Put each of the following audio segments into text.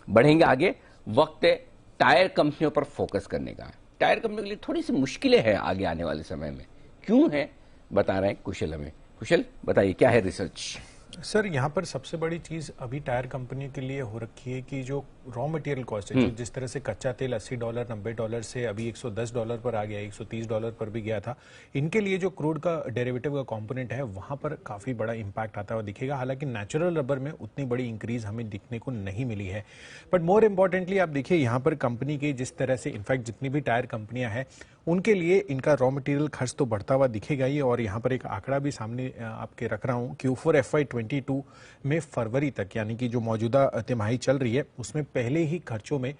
बढ़ेंगे आगे। वक्त है टायर कंपनियों पर फोकस करने का। टायर कंपनियों के लिए थोड़ी सी मुश्किलें हैं आगे आने वाले समय में। क्यों है बता रहे हैं कुशल हमें। कुशल बताइए क्या है रिसर्च। सर, यहाँ पर सबसे बड़ी चीज अभी टायर कंपनी के लिए हो रखी है कि जो रॉ मटेरियल कॉस्ट है, जो जिस तरह से कच्चा तेल $80 $90 से अभी $110 पर आ गया, $130 पर भी गया था, इनके लिए जो क्रूड का डेरिवेटिव का कंपोनेंट है वहां पर काफी बड़ा इंपैक्ट आता हुआ दिखेगा। हालांकि नेचुरल रबर में उतनी बड़ी इंक्रीज हमें दिखने को नहीं मिली है। बट मोर इंपॉर्टेंटली आप देखिए यहाँ पर कंपनी की जिस तरह से, इनफैक्ट जितनी भी टायर कंपनियां हैं उनके लिए इनका रॉ मटेरियल खर्च तो बढ़ता हुआ दिखेगा ही। और यहाँ पर एक आंकड़ा भी सामने आपके रख रहा हूँ। Q4 FY22 में फरवरी तक, यानी कि जो मौजूदा तिमाही चल रही है, उसमें पहले ही खर्चों में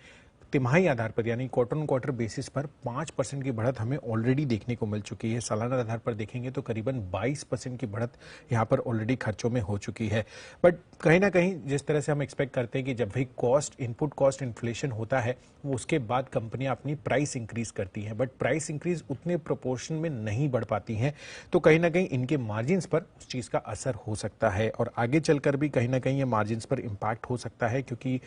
तिमाही आधार पर यानी क्वार्टर ऑन क्वार्टर बेसिस पर 5% की बढ़त हमें ऑलरेडी देखने को मिल चुकी है। सालाना आधार पर देखेंगे तो करीबन 22% की बढ़त यहाँ पर ऑलरेडी खर्चों में हो चुकी है। बट कहीं ना कहीं जिस तरह से हम एक्सपेक्ट करते हैं कि जब भी कॉस्ट, इनपुट कॉस्ट इन्फ्लेशन होता है, वो उसके बाद कंपनियां अपनी प्राइस इंक्रीज करती हैं। बट प्राइस इंक्रीज उतने प्रोपोर्शन में नहीं बढ़ पाती हैं, तो कहीं ना कहीं इनके मार्जिन्स पर उस चीज़ का असर हो सकता है। और आगे चलकर भी कहीं ना कहीं ये मार्जिन्स पर इम्पैक्ट हो सकता है, क्योंकि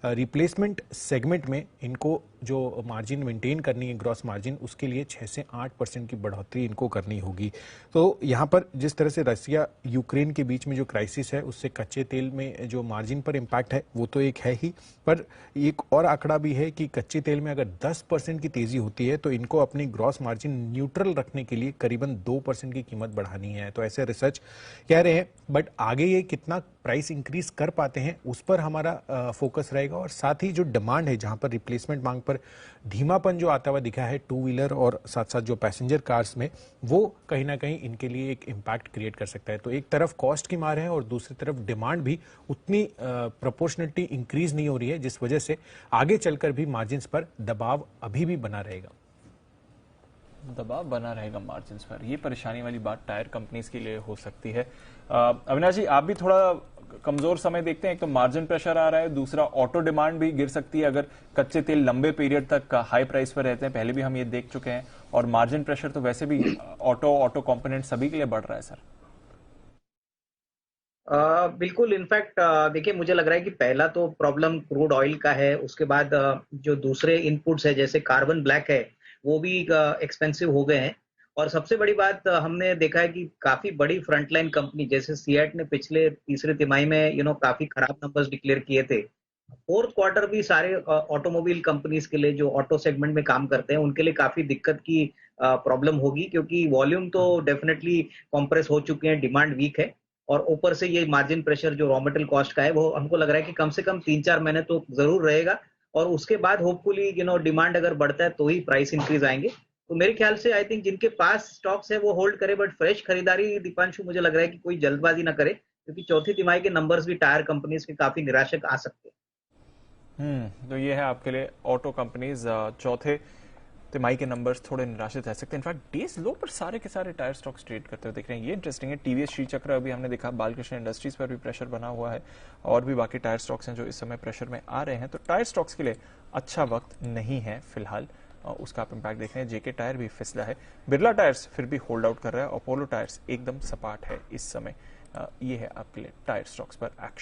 रिप्लेसमेंट सेगमेंट में इनको जो मार्जिन मेंटेन करनी है, ग्रॉस मार्जिन, उसके लिए 6 से 8% की बढ़ोतरी इनको करनी होगी। तो यहाँ पर जिस तरह से रसिया यूक्रेन के बीच में जो क्राइसिस है, उससे कच्चे तेल में जो मार्जिन पर इम्पैक्ट है वो तो एक है ही, पर एक और आंकड़ा भी है कि कच्चे तेल में अगर 10% की तेजी होती है तो इनको अपनी ग्रॉस मार्जिन न्यूट्रल रखने के लिए करीबन 2% की कीमत बढ़ानी है। तो ऐसे रिसर्च कह रहे हैं। बट आगे ये कितना प्राइस इंक्रीज कर पाते हैं उस पर हमारा फोकस रहेगा। और साथ ही जो डिमांड है, जहां पर रिप्लेसमेंट मांग पर धीमापन जो आता हुआ दिखा है टू व्हीलर और साथ साथ जो पैसेंजर कार्स में, वो कहीं ना कहीं इनके लिए एक इम्पैक्ट क्रिएट कर सकता है। तो एक तरफ कॉस्ट की मार है और दूसरी तरफ डिमांड भी उतनी प्रोपोर्शनलिटी इंक्रीज नहीं हो रही है, जिस वजह से आगे चलकर भी मार्जिन्स पर दबाव अभी भी बना रहेगा। दबाव बना रहेगा मार्जिन्स पर, ये परेशानी वाली बात टायर कंपनीज के लिए हो सकती है। अविनाश जी, आप भी थोड़ा कमजोर समय देखते हैं। एक तो मार्जिन प्रेशर आ रहा है, दूसरा ऑटो डिमांड भी गिर सकती है अगर कच्चे तेल लंबे पीरियड तक हाई प्राइस पर रहते हैं। पहले भी हम ये देख चुके हैं। और मार्जिन प्रेशर तो वैसे भी ऑटो कंपोनेंट सभी के लिए बढ़ रहा है सर। बिल्कुल। इनफैक्ट देखिए, मुझे लग रहा है कि पहला तो प्रॉब्लम क्रूड ऑयल का है। उसके बाद जो दूसरे इनपुट्स है जैसे कार्बन ब्लैक है, वो भी एक्सपेंसिव हो गए हैं। और सबसे बड़ी बात हमने देखा है कि काफी बड़ी फ्रंटलाइन कंपनी जैसे सिएट ने पिछले तीसरे तिमाही में काफी खराब नंबर्स डिक्लेयर किए थे। फोर्थ क्वार्टर भी सारे ऑटोमोबाइल कंपनीज के लिए जो ऑटो सेगमेंट में काम करते हैं उनके लिए काफी दिक्कत की प्रॉब्लम होगी, क्योंकि वॉल्यूम तो डेफिनेटली कॉम्प्रेस हो चुके हैं, डिमांड वीक है। और ऊपर से ये मार्जिन प्रेशर जो रॉ मटेरियल कॉस्ट का है, वो हमको लग रहा है कि कम से कम 3-4 महीने तो जरूर रहेगा। और उसके बाद होपफुली डिमांड अगर बढ़ता है तो ही प्राइस इंक्रीज आएंगे। तो मेरे ख्याल से आई थिंक जिनके पास स्टॉक्स है वो होल्ड करे, बट फ्रेश खरीदारी दीपांशु मुझे लग रहा है कि कोई जल्दबाजी ना करे, क्योंकि चौथी तिमाही के नंबर्स भी टायर कंपनीज के काफी निराशक आ सकते हैं। तो ये है आपके लिए ऑटो कंपनीज। चौथे तिमाही के नंबर्स थोड़े निराशित रह सकते हैं। इनफैक्ट डेज लो पर सारे के सारे टायर स्टॉक्स ट्रेड करते हुए दिख रहे हैं। ये इंटरेस्टिंग है। टीवीएस श्री चक्र अभी हमने देखा, बालकृष्ण इंडस्ट्रीज पर भी प्रेशर बना हुआ है, और भी बाकी टायर स्टॉक्स हैं जो इस समय प्रेशर में आ रहे हैं। तो टायर स्टॉक्स के लिए अच्छा वक्त नहीं है फिलहाल। उसका आप इम्पैक्ट देख रहे हैं। जेके टायर भी फिसला है, बिरला टायर्स फिर भी होल्ड आउट कर रहा है, अपोलो टायर्स एकदम सपाट है इस समय। ये है आपके लिए टायर स्टॉक्स पर एक्शन।